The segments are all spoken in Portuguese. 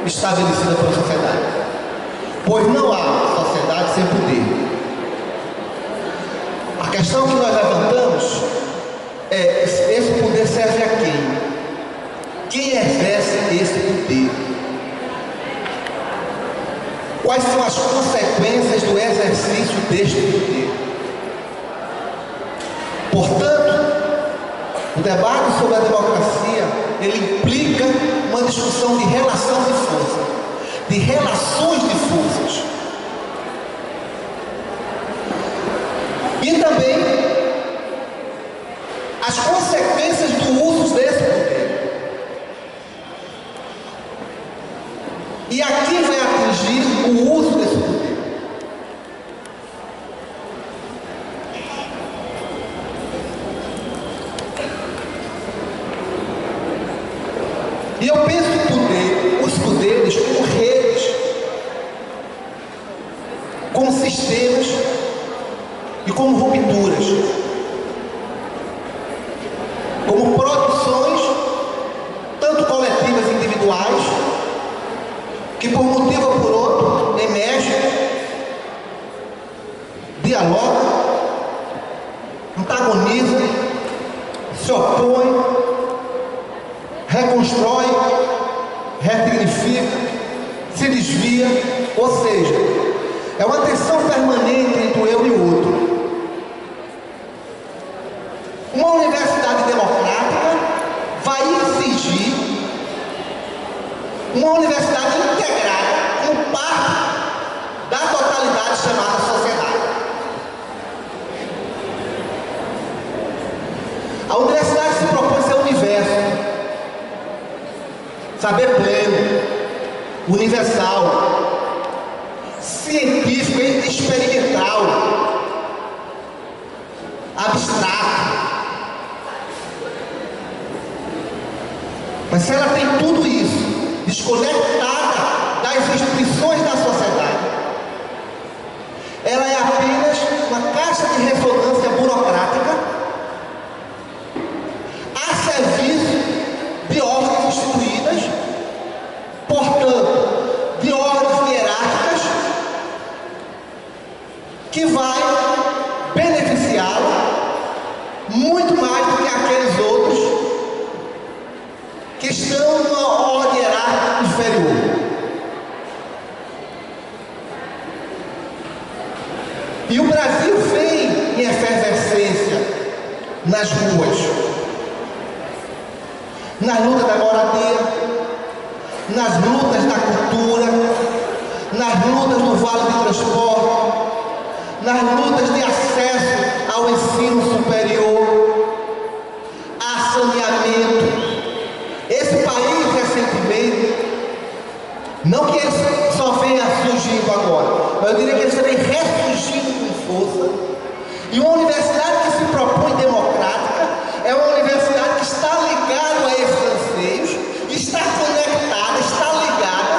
estabelecida pela sociedade. Pois não há sociedade sem poder. A questão que nós levantamos é: esse poder serve a quem? Quem exerce esse poder? Quais são as consequências do exercício deste poder? Portanto, o debate sobre a democracia, ele implica uma discussão de relação de força, de relações de forças. E também as consequências do uso desse poder. E aqui vai atingir o uso desse poder. E eu penso que os poderes como redes, como sistemas e como rupturas, como produções, tanto coletivas e individuais, que por motivo ou por outro emergem, dialogam, antagonizam, se opõem, reconstrói, ressignifica, se desvia, ou seja, é uma tensão permanente entre o eu e o outro. Uma universidade democrática vai exigir uma universidade integrada como parte da totalidade chamada sociedade. A universidade se propõe ser universo, saber pleno, universal, científico e experimental, abstrato. Mas se ela tem tudo isso desconectada das instituições da sociedade, ela é apenas uma caixa de ressonância burocrática a serviço de ordens instituídas, portanto, de ordens hierárquicas, que vai beneficiá-la muito mais do que aqueles outros que estão numa ordem hierárquica inferior. E o Brasil vem em efervescência nas ruas, nas lutas da moradia, nas lutas da cultura, nas lutas do vale de transporte, nas lutas de acesso ao ensino superior, a saneamento. Esse país recentemente, não que ele só venha surgindo agora, mas eu diria que ele vem ressurgindo com força. E uma universidade que se propõe democrática é uma universidade que está ligada a esses anseios, está conectada, está ligada,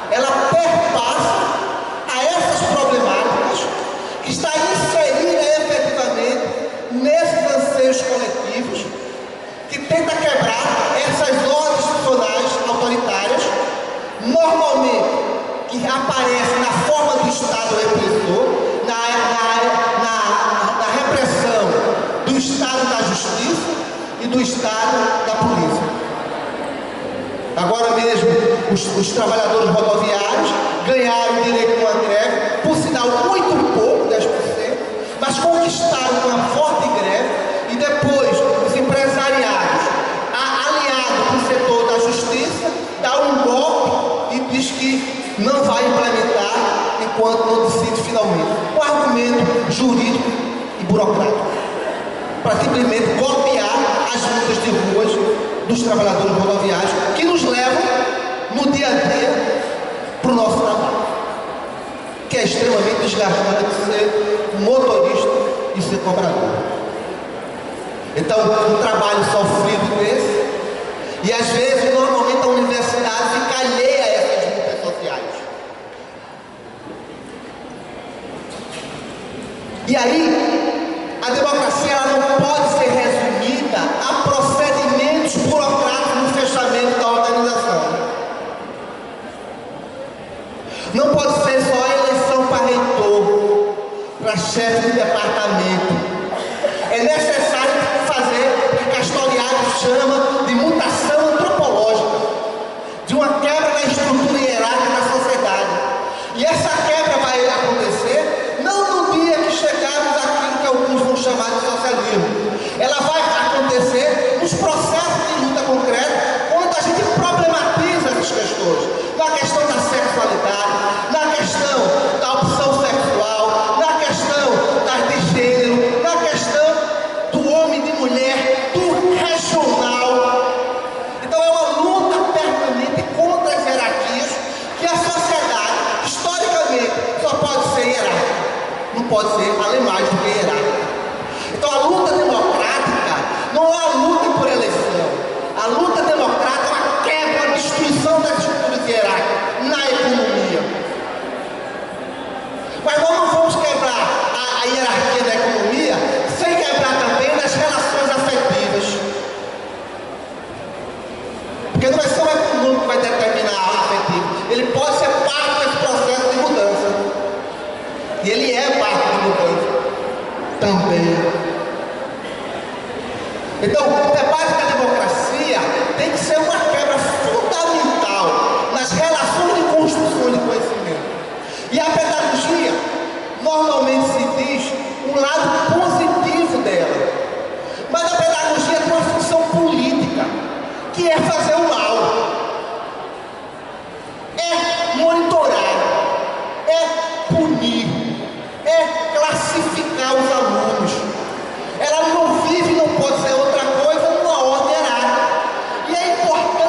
ela perpassa a essas problemáticas, que está inserida efetivamente nesses anseios coletivos, que tenta quebrar essas ordens institucionais autoritárias, normalmente que aparecem na forma do Estado repressor, na repressão do Estado da Justiça e do Estado da Polícia. Agora mesmo, os trabalhadores rodoviários ganharam o direito a uma greve, por sinal muito pouco, 10%, mas conquistaram uma forte greve, e depois os empresariados, aliados com o setor da justiça, dá um golpe e diz que não vai implementar enquanto não decide finalmente. Um argumento jurídico e burocrático, para simplesmente copiar as lutas de ruas dos trabalhadores rodoviários, que nos levam no dia a dia para o nosso trabalho, que é extremamente desgastante de ser motorista e ser cobrador. Então, um trabalho sofrido desse, e às vezes, normalmente, a universidade fica alheia a essas lutas sociais. E aí, a democracia ela não pode ser resumida a procedimentos burocráticos no fechamento da organização. chamado de socialismo. Ela vai acontecer nos processos de luta concreta, quando a gente problematiza essas questões. Na questão da sexualidade, na questão da opção sexual, na questão de gênero, na questão do homem e de mulher, do regional. Então é uma luta permanente contra as hierarquias que a sociedade, historicamente, só pode ser hierárquica. Não pode ser além mais do que hierárquica. Então a luta democrática não é a luta por eleição. A luta democrática é uma quebra, a destruição das estruturas hierárquicas na economia. Mas nós não vamos quebrar a hierarquia da economia sem quebrar também nas relações afetivas. Porque não é só o econômico que vai determinar a afetivo. Ele pode ser parte desse processo de mudança. E ele é parte de mudança também. Então, o debate da democracia tem que ser uma quebra fundamental nas relações de construção de conhecimento. E a pedagogia, normalmente se diz um lado positivo dela. Mas a pedagogia tem uma função política, que é fazer o mal. É monitorar, é punir, é classificar os alunos. Ela não vive, não pode ser outra coisa, numa ordem hierárquica. E é importante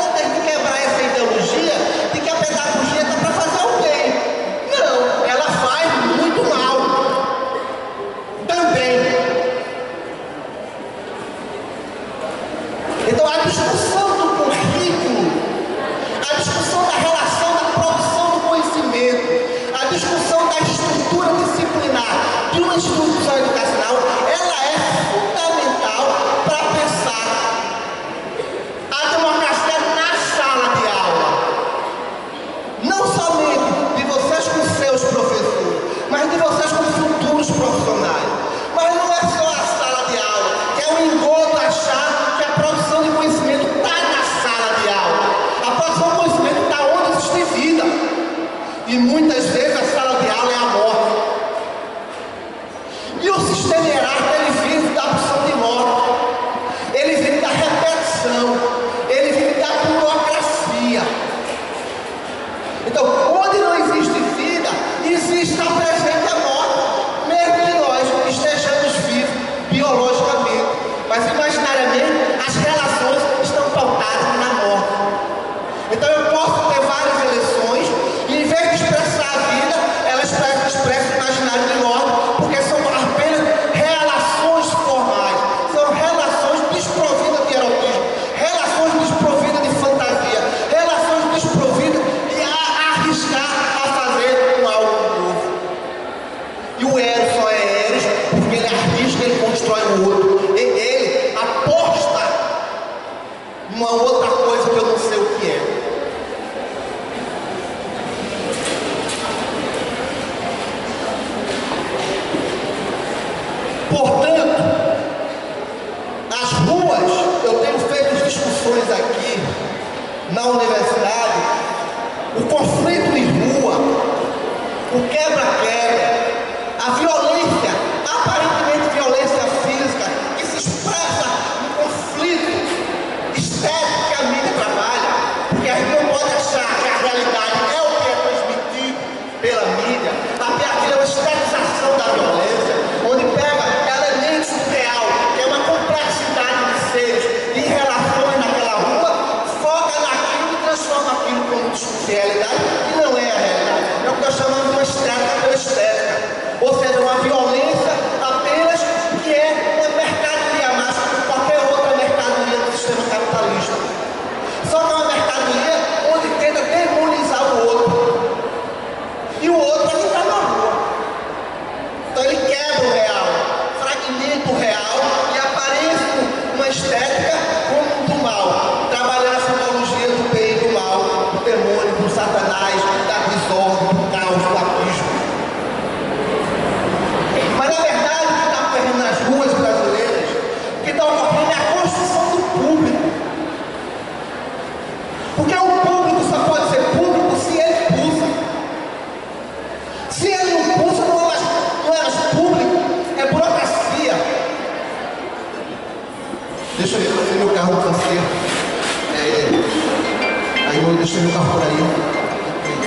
aí.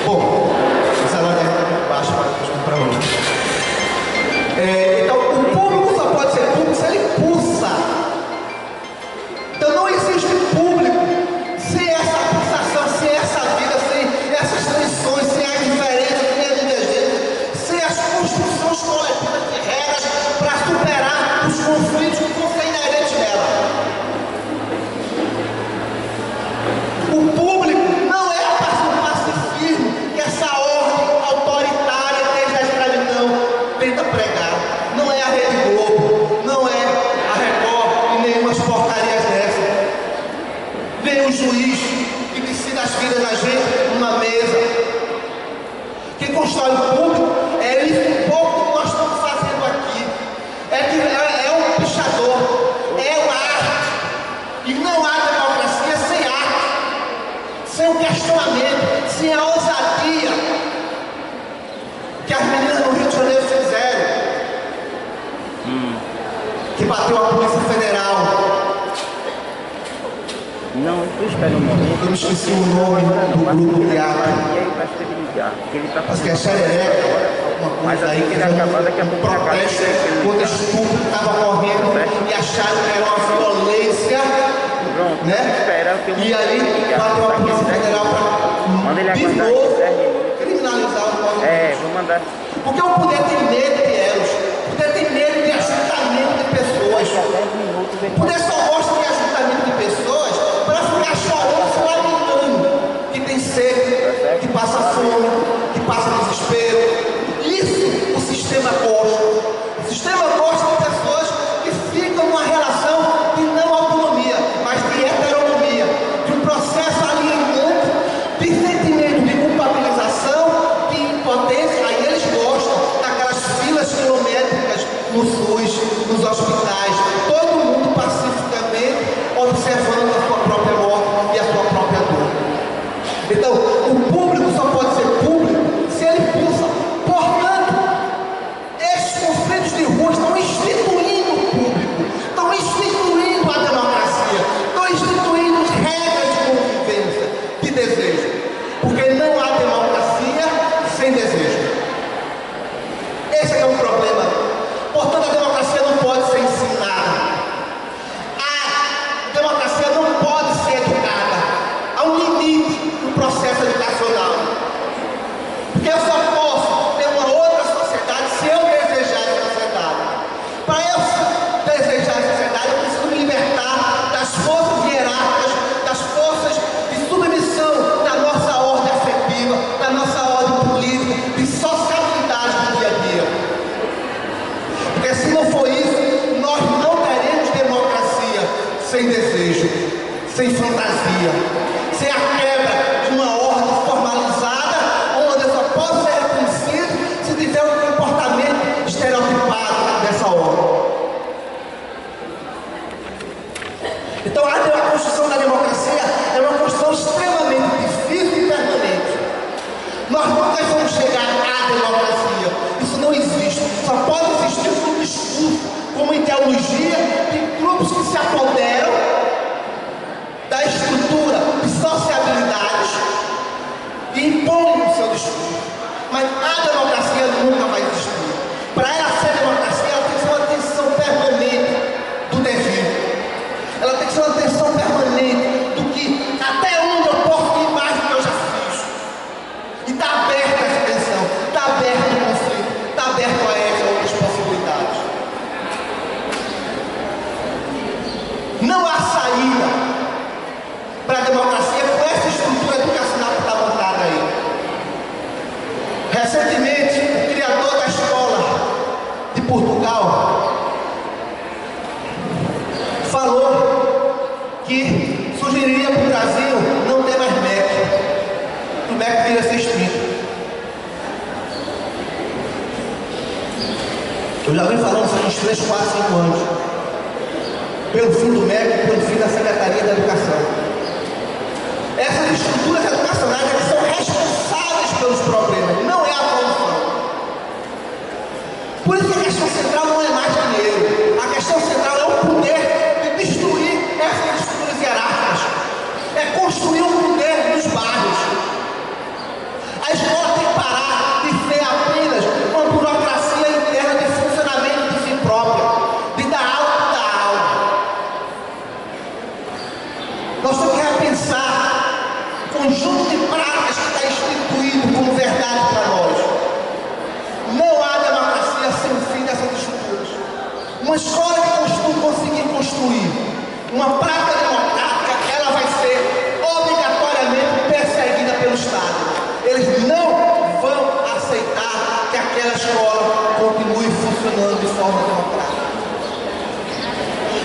Bom, o salário é baixo para comprar hoje. Então, o público só pode ser público se ele pulsa. Então, não existe público sem essa pulsação, sem essa vida, sem essas tensões, sem as diferenças, sem as divergências, sem as construções coletivas de regras para superar os conflitos que vão ser inerentes nela. O público não é o pacifismo que essa ordem autoritária desde a escravidão tenta pregar. Não é a Rede Globo, não é a Record e nenhumas porcarias dessas. Nem o juiz que decide as vidas da gente numa mesa. Quem constrói o público é isso pouco que nós estamos fazendo aqui. É um pichador, é uma arte. E não há democracia sem arte, sem o questionamento, sem a ousadia que as meninas no Rio de Janeiro fizeram. Que bateu a Polícia Federal. Não, tu espera um momento. Eu me esqueci o nome do grupo de teatro. Acho que é Xerereca, alguma coisa aí, que um protesto contra estupro que estava ocorrendo e acharam que era uma violência, né? E aí bateu a Polícia Federal para de novo criminalizar o movimento. Vou mandar. Porque o poder tem medo de elos, o poder tem medo de ajuntamento de pessoas. O poder só gosta de ajuntamento de pessoas para ficar chorando, se lamentando, que tem sede, que passa fome, que passa desespero. Isso o sistema gosta. O sistema gosta de pessoas que ficam numa relação de não autonomia, mas de heteronomia, de um processo alienante, de sentimento de culpabilização, de impotência. Aí eles gostam daquelas filas quilométricas no SUS, nos hospitais, todo mundo pacificamente observando a sua própria morte e a sua própria dor. Então, o público só pode ser público se ele pulsa. Portanto, esses conflitos de rua estão instituindo o público, estão instituindo a democracia, estão instituindo regras de convivência, de desejo. Porque não há democracia sem desejo. Esse é o problema. Portanto, a democracia não pode ser ensinada. A democracia não pode ser educada. Há um limite no processo educacional. Porque eu só posso ter uma outra sociedade se eu desejar essa sociedade. Para eu desejar essa sociedade, eu preciso me libertar das forças hierárquicas, das forças de submissão da nossa ordem afetiva, da nossa ordem política, de sociabilidade do dia a dia. Porque se não for isso, nós não teremos democracia sem desejo, sem fantasia, sem a quebra de uma ordem formalizada, onde eu só posso ser reconhecido se tiver um comportamento estereotipado dessa ordem. Então a construção da democracia é uma construção extremamente difícil e permanente. Nós nunca vamos chegar à democracia. Isso não existe. Só pode existir um discurso, como em teologia, de grupos que se apoderam da estrutura de sociabilidades e impõem o seu discurso. Mas a democracia nunca vai existir. Para ela ser democracia, ela tem que ser uma tensão permanente do dever. Ela tem que ser uma tensão permanente do que até onde eu posso ir mais do que eu já fiz. E está aberta essa tensão, está aberto o conflito, está aberto a essas outras possibilidades. Não há saída para a democracia com essa estrutura educacional que está montada aí. Recentemente, o criador da escola de Portugal falou que sugeriria para o Brasil não ter mais MEC. O MEC viria a ser extinto. Eu já venho falando isso há uns 3, 4, 5 anos. Pelo fim do MEC, pelo fim da Secretaria da Educação. Essas estruturas educacionais é que são responsáveis pelos problemas, não é a solução. Por isso que a questão central não é mais dinheiro. A questão central é o poder de destruir essas estruturas hierárquicas. É construir um poder Uma escola que conseguir construir uma prática democrática, ela vai ser obrigatoriamente perseguida pelo Estado. Eles não vão aceitar que aquela escola continue funcionando de forma democrática.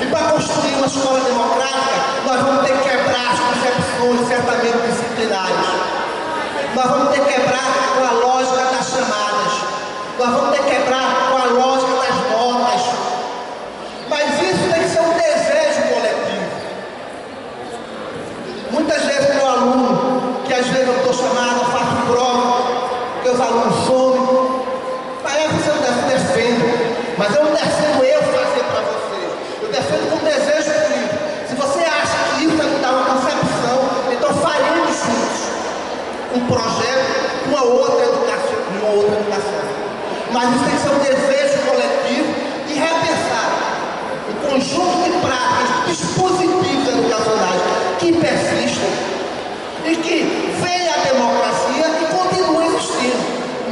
E para construir uma escola democrática, nós vamos ter que quebrar as concepções certamente disciplinares. Nós vamos ter que quebrar com a lógica das chamadas. Nós vamos ter que quebrar com a lógica das notas. Mas isso tem que ser um desejo coletivo. Muitas vezes meu aluno, que às vezes eu estou chamado, eu faço prova, que os alunos somem, parece que eu defendo, mas eu não defendo eu fazer para você. Eu defendo com desejo político. Se você acha que isso vai me dar uma concepção, então faremos juntos um projeto, uma outra educação. Mas isso tem que ser um desejo coletivo e repensar o conjunto de práticas, dispositivos educacionais que persistam e que venha a democracia e continue existindo.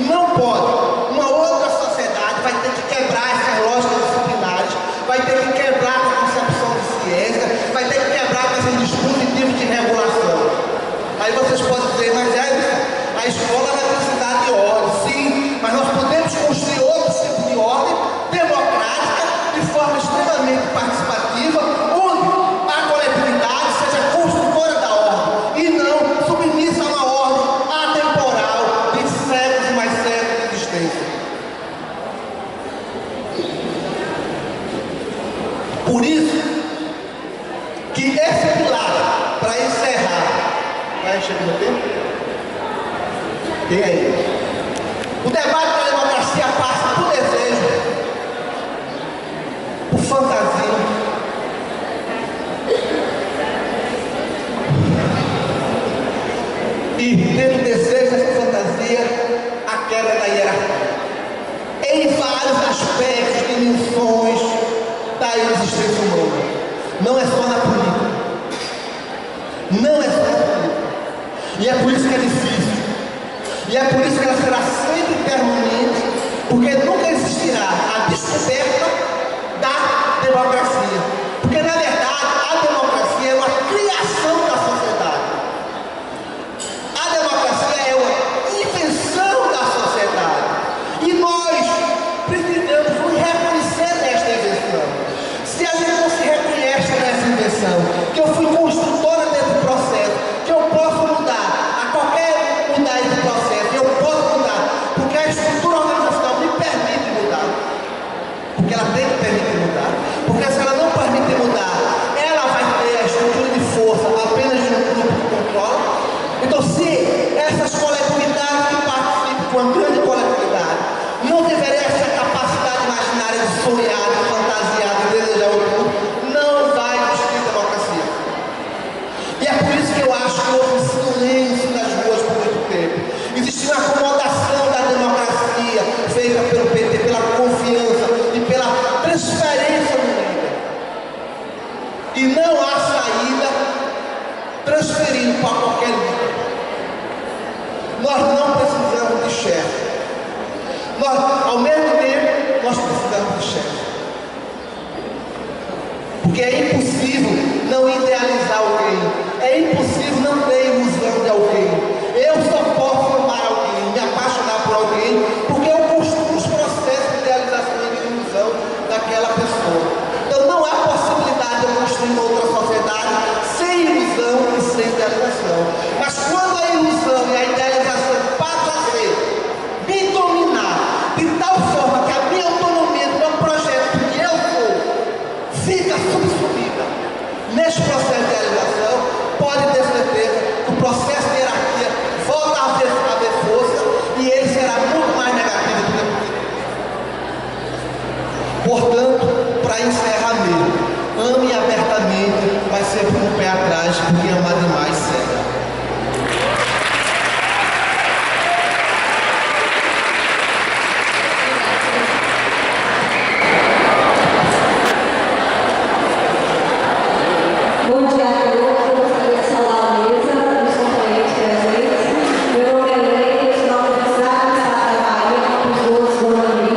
Não pode. Uma outra sociedade vai ter que quebrar essas lógicas disciplinares, vai ter que quebrar com a concepção de ciência, vai ter que quebrar com esses dispositivos de regulação. Aí vocês podem dizer, mas a escola vai precisar de ordem. Sim, mas nós podemos construir outro tipo de ordem democrática, de forma extremamente participativa, onde a coletividade seja construtora da ordem e não submissa a uma ordem atemporal de séculos e mais séculos de existência. Por isso que esse pilar, para encerrar, vai chegar no tempo? Tem aí. O debate da democracia passa por desejo, por fantasia, e dentro do desejo dessa fantasia, a quebra da hierarquia. Em vários aspectos, dimensões da existência humana. Não é só na política. Não é só na política. E é por isso que é difícil. E é por isso que ela será sempre permanente, porque nunca existirá a descoberta da democracia. Porque, na verdade, a democracia é uma criação da sociedade. A democracia é uma invenção da sociedade. E nós precisamos nos reconhecer nesta invenção. Se a gente não se reconhece nessa invenção, que eu fui construtora desse processo, que eu posso mudar, a qualquer mudar esse processo, eu posso mudar, porque a estrutura organizacional me permite mudar, porque ela tem que permitir mudar, porque se ela não permite mudar, ela vai ter a estrutura de força apenas de um grupo que controla. Então, se essas coletividades que participam com uma grande coletividade não tiverem essa capacidade imaginária de sonhar, de fantasiar, de desejar o mundo, não vai existir democracia. E é por isso que eu acho que houve um silêncio nas ruas por muito tempo. Existiu uma acomodação da democracia feita pelo PT, pela confiança e pela transferência do líder. E não há saída transferindo para qualquer líder. Nós não precisamos de chefe. Ao mesmo tempo, nós precisamos de chefe. Porque é impossível não idealizar alguém. É impossível não ter ilusão de alguém. Eu só posso amar alguém, me apaixonar por alguém, porque eu construo os processos de idealização e de ilusão daquela pessoa. Então não há possibilidade de eu construir uma outra sociedade sem ilusão e sem idealização. Mas quando a ilusão e a idealização passam a me dominar de tal forma que a minha autonomia do meu projeto que eu sou fica subsumida neste processo de realização, pode ter certeza que o processo de hierarquia volta a haver força e ele será muito mais negativo do que positivo. Portanto, para encerrar mesmo, ame abertamente, mas sempre com o pé atrás, porque amar demais cega. Bom dia a todos, eu gostaria de saudar a mesa, os componentes presentes. Meu nome é Leila, sou da Universidade do Estado da Bahia, campus 12 do Morumbi.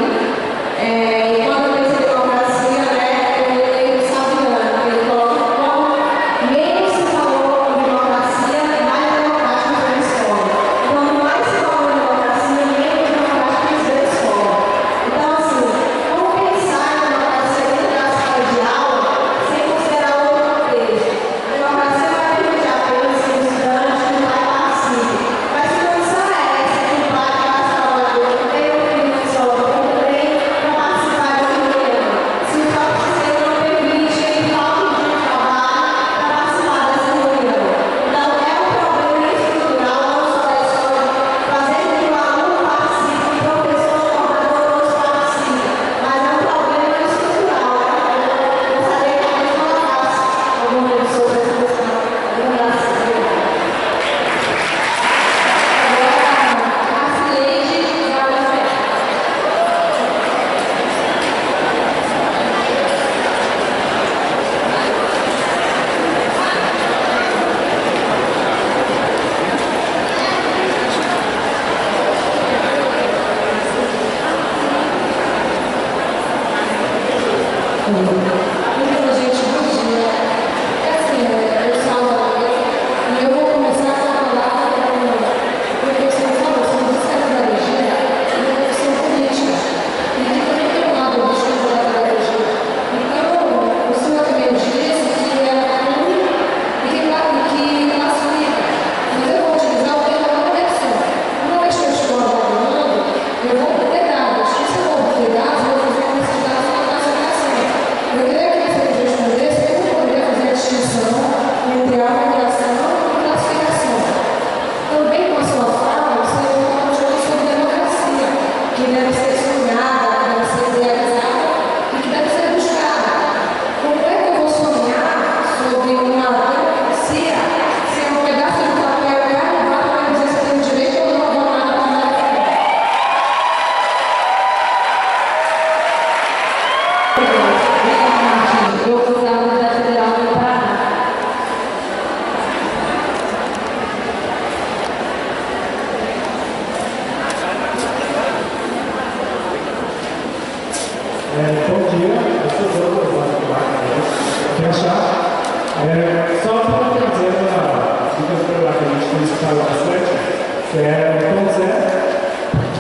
Enquanto eu pensei em democracia, Então, gente, bom dia. É assim, eu salvo a mesa e eu vou começar a falar porque você falou sobre psicologia e a questão política. E que também tem um lado de psicologia. Então, o senhor também disse que é ruim e que classifica. Mas eu vou utilizar o termo conexão. Uma vez que eu estou avaliando, eu vou ter dados. E se eu vou ter dados, eu vou fazer uma pesquisa na classificação. Eu queria que vocês respondessem como poderia fazer a distinção entre avaliação e classificação. Também com a sua fala, você falou sobre democracia, que deve ser sonhada, que deve ser idealizada e que deve ser buscada. Como é que eu vou sonhar sobre uma democracia se é um pedaço de papel gravado para dizer se tem direito ou não a votar na Câmara? Eu vou usar a Universidade Federal do Paraná. Bom dia, eu sou o Douglas Só para trazer uma dica para que a gente tem escutado bastante, que é Tom Zé,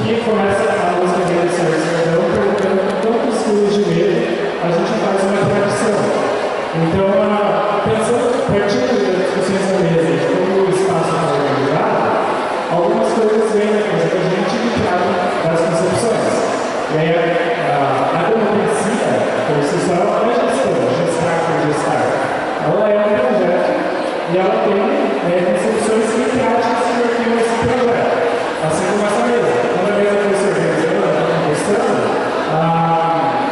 que começa a música dele de Sardão perguntando quantos quilos de medo a gente faz uma tradição. Então, partindo das discussões da mesa de como o espaço está organizado, algumas coisas vêm na coisa que a gente traga das concepções. E aí, a democracia, por si só, não é gestão, gestar por gestar. Ela é um projeto e ela tem concepções e práticas que norteiam esse projeto. Assim como essa mesa. Quando a mesa foi se organizando,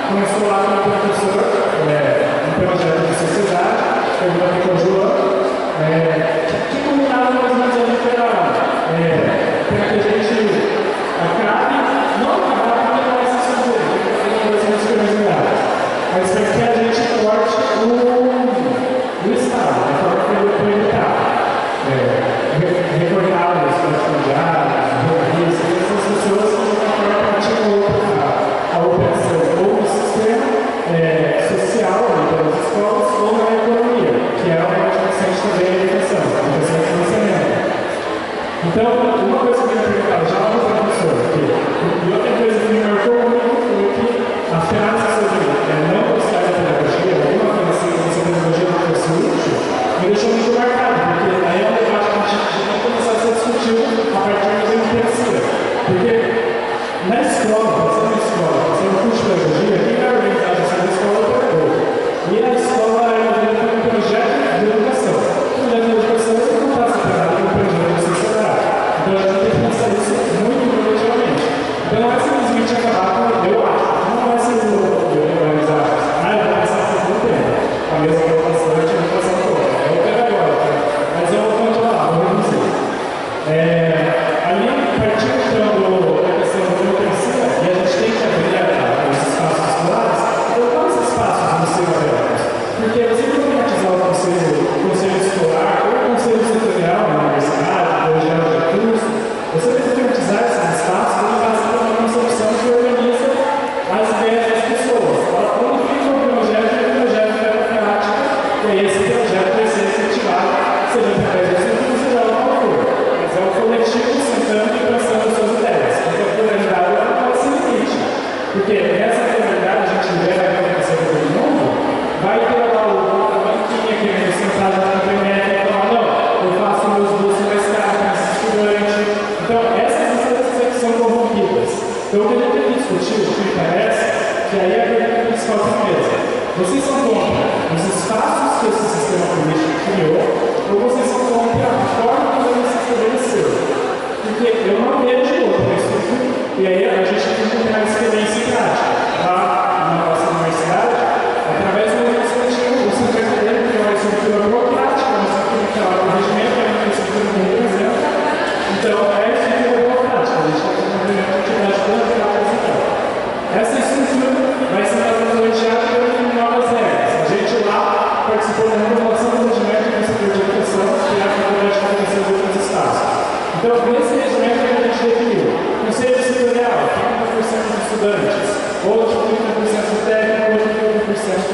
começou lá com o professor, um projeto de sociedade, eu vou aqui com o João, que combinava mais ou menos ali para que a gente acabe, não acabar, mas não vai se fazer, coisas organizadas, mas para que a gente corte o Estado, da forma que ele foi evitado. Recordar os latifundiários, jornalistas, essas pessoas que de alguma forma praticam a operação ou no sistema social, pelas escolas, ou na economia, que é uma adjacente também à educação, adjacente ao financiamento. Então, uma coisa que eu queria perguntar já ao professor, e outra coisa que me marcou muito foi que a frase sobre não gostar da pedagogia, alguma coisa assim, que essa pedagogia não fosse útil, me deixou muito marcado, porque aí é um debate que a gente tem que começar a ser discutido a partir da democracia. Porque na escola, você na escola, você não curte pedagogia, quem vai organizar essa escola é o pedagogo. E a escola é um projeto de educação. O projeto de educação não está separado do projeto de sociedade. Então a gente tem que pensar isso muito projetivamente. Então não é simplesmente acabar com eu acho. Não vai ser o organizar. Eu vou passar por um tempo. A mesma educação, a gente vai passar por outro. Eu quero agora, mas eu vou continuar, vou reduzir. Ali, partindo então da questão da democracia, e a gente tem que abrir os espaços escolares, então quais espaços vão ser abertos? Porque você não privatizar o conselho escolar ou o conselho setorial na universidade, ou geral de curso, você vai privatizar esses espaços e fazer uma concepção que organiza as ideias das pessoas. Ela unifica o projeto e o projeto vai para a prática, e aí esse projeto vai ser efetivado, seja através do centro, seja lá qual for. Mas é o coletivo sentando e pensando as suas ideias. Porque a pluralidade não pode ser limite. Porque nessa pluralidade a gente libera a educação de todo mundo, vai ter lá o banquinha que é sentado na internet e falar, não, eu faço meus bolsos mais caros para esse estudante. Então, essas instâncias aqui são corrompidas. Então, o que a gente tem que discutir, o que me parece, que aí é a pergunta principal da mesa. Vocês são contra os espaços que esse sistema político criou, ou vocês são contra a forma como ele se estabeleceu? Porque eu não vejo outra estrutura, e aí a gente tem que ter a experiência prática. Lá na nossa universidade, através do legislativo, o centro acadêmico tem uma estrutura burocrática, uma estrutura que ela o regimento, é uma estrutura que representa. Então, é a estrutura burocrática, a gente está fazendo uma atividade burocrática. Então, essa estrutura vai ser planejada por novas regras. A gente lá participou da renovação do regimento do setor de educação, que é a Faculdade de Educação de outros estados. Então, nesse regimento que a gente definiu, conselho setorial, 30% de estudantes, ou de 30% técnico, ou de 30%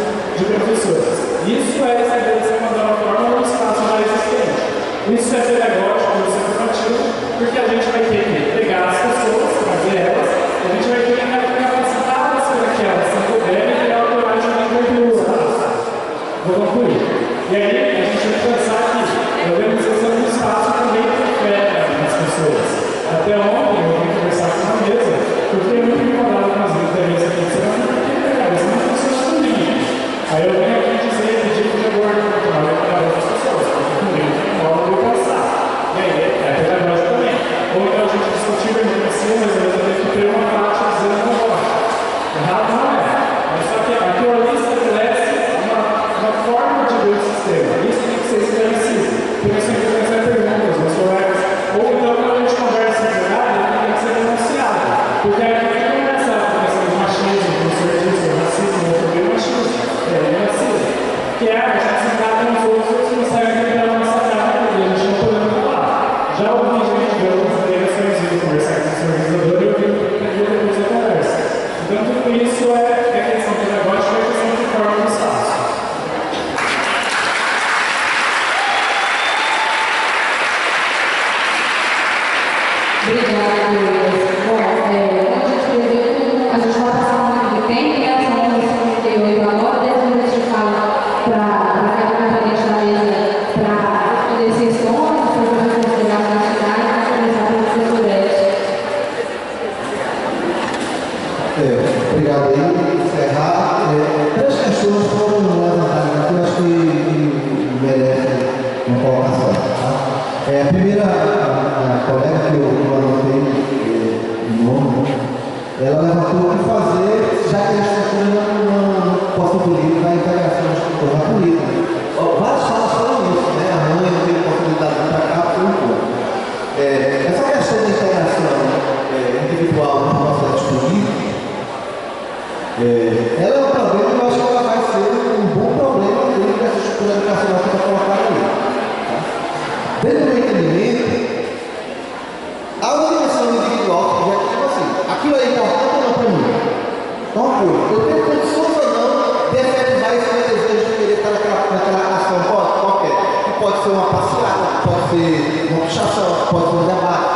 ser uma passeata, pode ser uma pichação, pode ser um debate.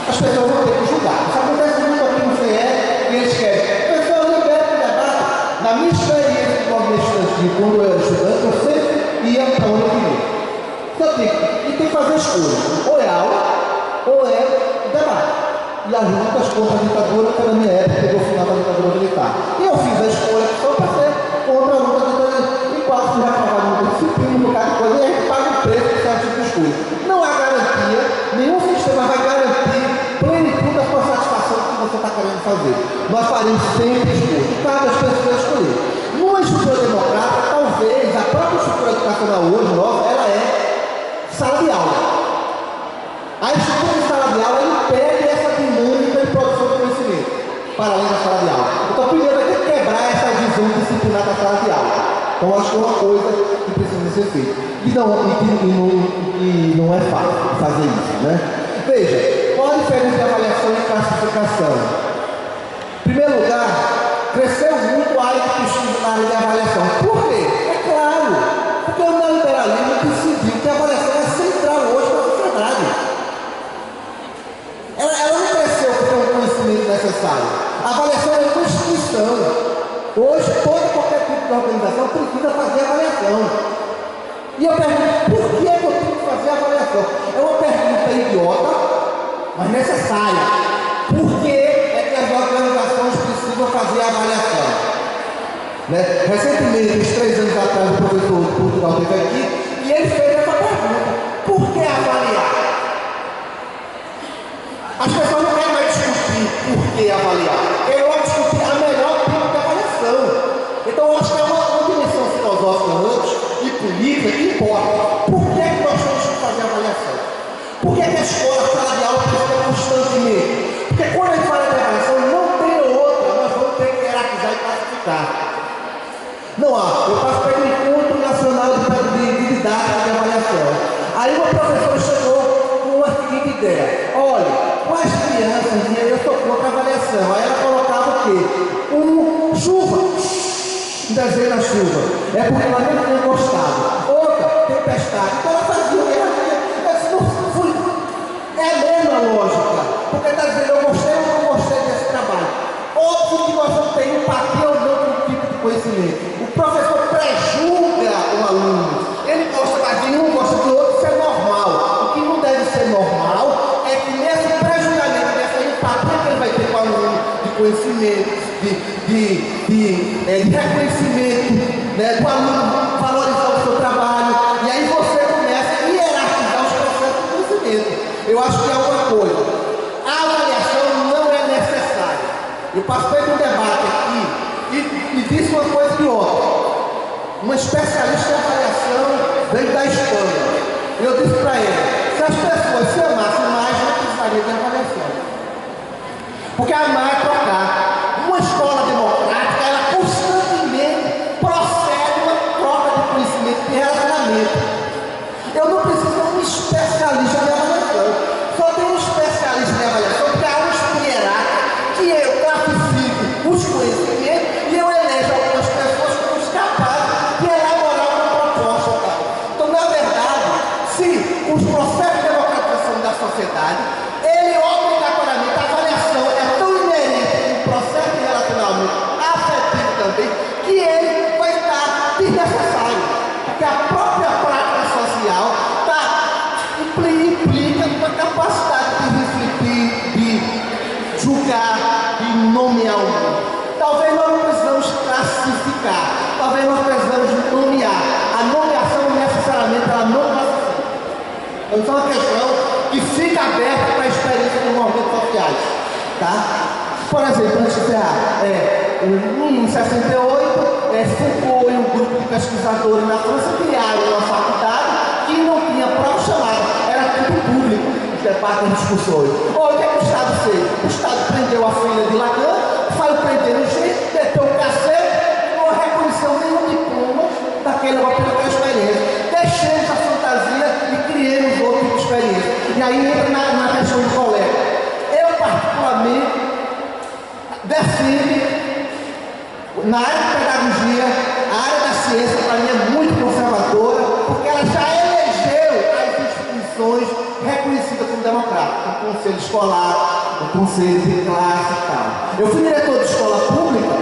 As pessoas vão ter que julgar. Isso acontece muito aqui no CE e eles querem. Pessoas liberam o debate. Na minha experiência de movimento estudantil, quando eu era estudante, eu sempre ia para onde eu queria. Então tem que fazer escolha. Ou é aula, ou é debate. E as lutas contra a ditadura, que na minha época teve o final da ditadura militar. E eu fiz a escolha só para ser contra a luta da ditadura. E quase que já trabalho muita disciplina, um bocado de coisa, e a gente paga o preço de certo tipo de escolha. Não há garantia, nenhum sistema vai garantir plenitude da sua satisfação do que você está querendo fazer. Nós faremos sempre escolha. Cada pessoa escolher. Numa estrutura democrática, talvez a própria estrutura educacional hoje, nossa, ela é sala de aula. A estrutura de sala de aula impede essa dinâmica de produção de conhecimento, para além da sala de aula. Então, primeiro vai ter que quebrar essa visão disciplinar da sala de aula. Então, acho que é uma coisa que precisa ser feita. E não é fácil fazer isso, né? Veja, qual a diferença de avaliação e classificação? Em primeiro lugar, cresceu muito a área de pesquisa na área de avaliação. Por quê? É claro, porque o neoliberalismo decidiu que a avaliação é central hoje na sociedade. Ela não cresceu porque tem o conhecimento necessário. A avaliação é uma instituição. Hoje, qualquer tipo de organização precisa fazer avaliação. E eu pergunto, por que é que eu tenho que fazer avaliação? É uma pergunta idiota, mas necessária. Por que é que as organizações precisam fazer avaliação? Né? Recentemente, uns 3 anos atrás, o professor de Portugal esteve aqui e ele fez essa pergunta: por que avaliar? As pessoas não querem mais discutir por que avaliar. Eu vou discutir a melhor tipo de avaliação. Então, eu acho que é uma dimensão filosófica antes e política que importa. Por que é que nós temos que fazer avaliação? Por que é que a escola, a sala de aula, precisa constantemente? Porque quando a gente fala de avaliação, não tem outra. Nós vamos ter que hierarquizar e classificar. Não há. Eu participei do Encontro Nacional de Didática de Avaliação. Aí uma professora chegou com a seguinte ideia: olha, com as crianças, e aí eu sou contra a avaliação. Aí ela colocava o quê? Chuva. Um desenho na chuva. É porque ela não tinha gostado. Outra, tempestade. Então ela fazia o que ela queria. É a mesma lógica. Porque está dizendo, eu gostei ou não gostei desse trabalho. Óbvio que nós vamos ter empatia ou não com o tipo de conhecimento. O professor prejulga o aluno. Ele gosta de um, gosta do outro, isso é normal. O que não deve ser normal é que nesse prejulgamento, nessa empatia que ele vai ter com o aluno, de conhecimento, de reconhecimento, né, do aluno valorizar o seu trabalho, e aí você começa a hierarquizar os processos de conhecimento. Eu acho que é uma coisa. A avaliação não é necessária. Eu participei de um debate aqui e disse uma coisa de outra. Uma especialista em avaliação veio da Espanha. Eu disse para ele: se as pessoas se amassem mais, não precisaria de avaliação. Porque amar é trocar. Uma escola democrática, ela constantemente procede uma troca de conhecimento, de relacionamento. Eu não preciso de um especialista em avaliação. Só tem um especialista em avaliação, porque há um hierárquico que eu classifico os conhecimentos e eu elejo algumas pessoas como capazes de elaborar uma proposta. Então, na verdade, se os processos de democratização da sociedade, ele obrigatoriamente, a avaliação é tão inerente no processo de relacionamento afetivo também, que ele vai estar desnecessário. Porque a própria prática social implica uma capacidade de refletir, de julgar, de nomear o mundo. Talvez nós não precisamos classificar, talvez nós precisamos nomear. A nomeação necessariamente ela não classifica. Então é uma questão que fica aberta para a experiência dos movimentos sociais. Tá? Por exemplo, antes de encerrar, em 68, Foucault e um grupo de pesquisadores na França criaram uma faculdade que não tinha prova chamada, era tudo público, os debates e discussões. Olha o que é que o Estado fez? O Estado prendeu a filha de Lacan, saiu prendendo gente, meteu o cacete e não reconheceu nenhum diploma daquela experiência. Deixemos a fantasia e criemos outro tipo de experiência. E aí entra na questão de colega. Eu, particularmente, defendo, na área de pedagogia, a área da ciência, para mim, é muito conservadora, porque ela já elegeu escolar, o conselho de classe e tal. Eu fui diretor de escola pública,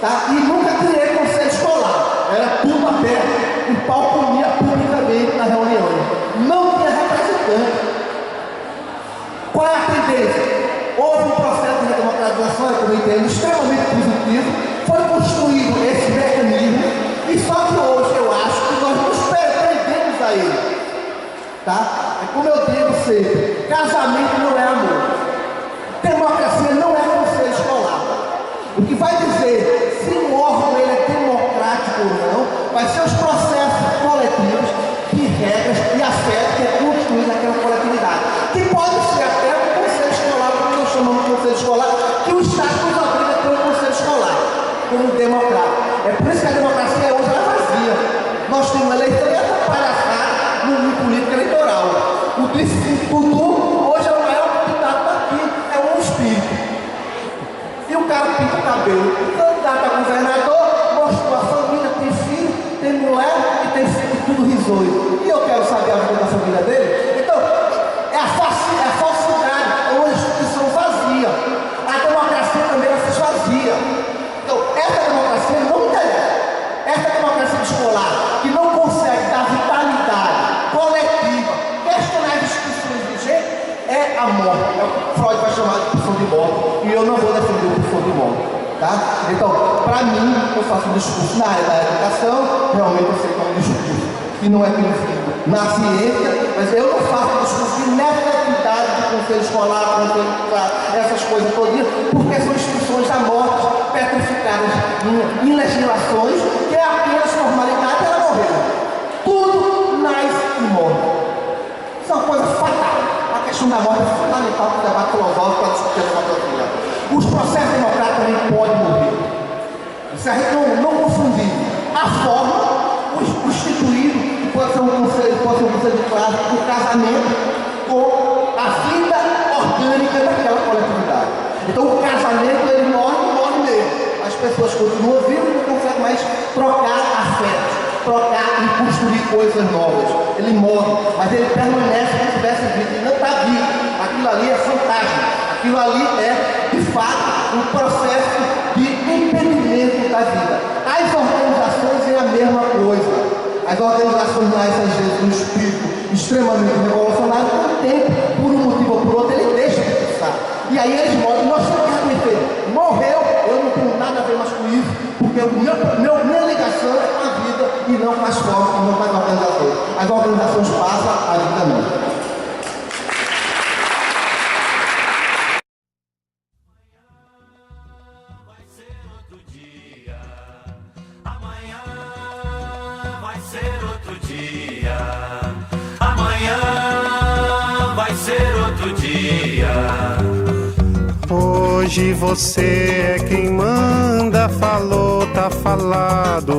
tá? E nunca criei conselho escolar. Era tudo aberto, o pau comia publicamente na reunião. Não tinha representante. Qual é a tendência? Houve um processo de redemocratização, eu entendo, extremamente positivo. Foi construído esse mecanismo, e só que hoje eu acho que nós nos perdemos a ele. Tá? É como eu digo sempre, casamento não é amor. Democracia não é conselho escolar. O que vai dizer se um órgão ele é democrático ou não, vai ser os processos coletivos de regras e afetos que é construído naquela coletividade. Que pode ser até um conselho escolar, como nós chamamos de conselho escolar, que o Estado nos obriga a ter um conselho escolar, como democrático. É por isso que a democracia hoje é vazia. Nós temos uma eleição e essa palhaçada no político eleitoral. O Dudu hoje é o maior candidato daqui, é um espírito. E o cara pinta o cabelo, candidato a governador, mostrou a família, tem filho, tem mulher e tem filho, tudo risonho. E eu quero saber a vida da família dele. Então, é a falsidade, é uma instituição vazia. A democracia também é vazia. Então, essa democracia não interessa. Essa democracia escolar, que não consegue dar vitalidade coletiva, questionar as instituições vigentes, é a morte. É o que Freud vai chamar de pulsão de morte. E eu não vou defender a pulsão de morte. Tá? Então, para mim, eu faço um discurso na área da educação, realmente eu sei que é um discurso que não é conhecido na ciência, mas eu não faço um discurso de necessidade de conselho escolar, essas coisas todas, porque são instituições da morte, petrificadas em legislações, que é apenas formalidade e ela morreu. Tudo nasce e morre. Isso é uma coisa fatal. A questão da morte é fundamental para o debate filosófico, para discutir a filosofia. Os processos democráticos também podem morrer. Se a gente não confundir a forma, o instituído, que pode ser um conselho de classe, o casamento, com a vida orgânica daquela coletividade. Então o casamento ele morre mesmo. As pessoas continuam vivas e não conseguem mais trocar afetos, trocar e construir coisas novas. Ele morre, mas ele permanece como se tivesse vida. Ele não está vivo. Aquilo ali é fantasma. Aquilo ali é, de fato, um processo de impedimento da vida. As organizações é a mesma coisa. As organizações nascem às vezes um espírito extremamente revolucionário, com o tempo, por um motivo ou por outro, ele deixa de pensar. E aí eles morrem. Nós temos que reconhecer. Morreu, eu não tenho nada a ver mais com isso, porque minha ligação é com a vida e não com as formas, e não com as organizações. As organizações passam, a vida não. Hoje você é quem manda, falou, tá falado.